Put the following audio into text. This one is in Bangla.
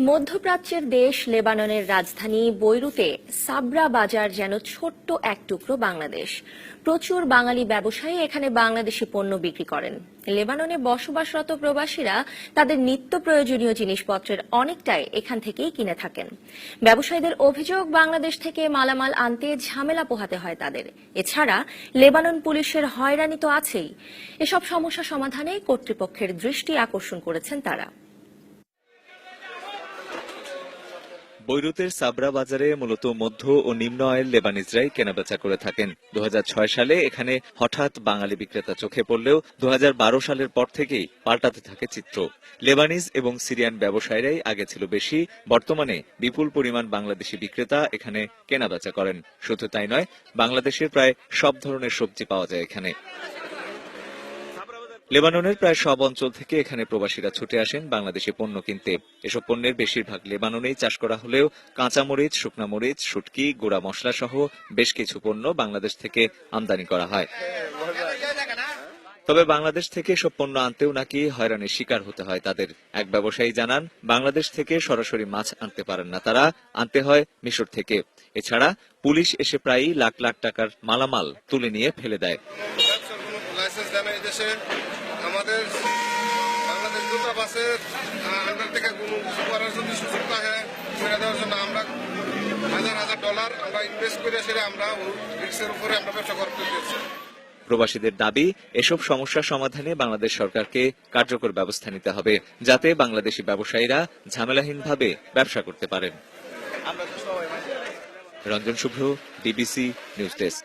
মধ্যপ্রাচ্যের দেশ লেবাননের রাজধানী বৈরুতে সাবরা বাজার যেন ছোট্ট এক টুকরো বাংলাদেশ। প্রচুর বাঙালি ব্যবসায়ী এখানে বাংলাদেশি পণ্য বিক্রি করেন। লেবাননে বসবাসরত প্রবাসীরা তাদের নিত্য প্রয়োজনীয় জিনিসপত্রের অনেকটাই এখান থেকেই কিনে থাকেন। ব্যবসায়ীদের অভিযোগ, বাংলাদেশ থেকে মালামাল আনতে ঝামেলা পোহাতে হয় তাদের। এছাড়া লেবানন পুলিশের হয়রানি তো আছেই। এসব সমস্যা সমাধানে কর্তৃপক্ষের দৃষ্টি আকর্ষণ করেছেন তারা। বৈরুতের সাবরা বাজারে মূলত মধ্য ও নিম্ন আয়ের লেবানিজরাই কেনাবেচা করে থাকেন। 2006 সালে এখানে হঠাৎ বাঙালি বিক্রেতা চোখে পড়লেও 2012 সালের পর থেকেই পাল্টাতে থাকে চিত্র। লেবানিজ এবং সিরিয়ান ব্যবসায়ীরাই আগে ছিল বেশি, বর্তমানে বিপুল পরিমাণ বাংলাদেশি বিক্রেতা এখানে কেনাবেচা করেন। শুধু তাই নয়, বাংলাদেশের প্রায় সব ধরনের সবজি পাওয়া যায় এখানে। লেবাননের প্রায় সব অঞ্চল থেকে এখানে প্রবাসীরা ছুটে আসেন বাংলাদেশি পণ্য কিনতে। এসব পণ্যের বেশিরভাগ লেবাননেই চাষ করা হলেও কাঁচামরিচ, শুকনা মরিচ, শুটকি, গুঁড়া মশলা সহ বেশ কিছু পণ্য বাংলাদেশ থেকে আমদানি করা হয়। তবে বাংলাদেশ থেকে এসব পণ্য আনতেও নাকি হয়রানির শিকার হতে হয় তাদের। এক ব্যবসায়ী জানান, বাংলাদেশ থেকে সরাসরি মাছ আনতে পারেন না তারা, আনতে হয় মিশর থেকে। এছাড়া পুলিশ এসে প্রায়ই লাখ লাখ টাকার মালামাল তুলে নিয়ে ফেলে দেয়। আমাদের বাংলাদেশ দূতাবাসের আন্ডার থেকে কোনো কিছু করার জন্য সুযোগ থাকে করে দেওয়ার জন্য আমরা হাজার হাজার ডলার আমরা ইনভেস্ট করে সেটা আমরা রিক্সের উপরে আমরা ব্যবসা করতে দিয়েছি। প্রবাসীদের দাবি, এসব সমস্যা সমাধানে বাংলাদেশ সরকারকে কার্যকর ব্যবস্থা নিতে হবে, যাতে বাংলাদেশি ব্যবসায়ীরা ঝামেলাহীনভাবে ব্যবসা করতে পারেন। রঞ্জন শুভ্র, ডিবিসি নিউজ ডেস্ক।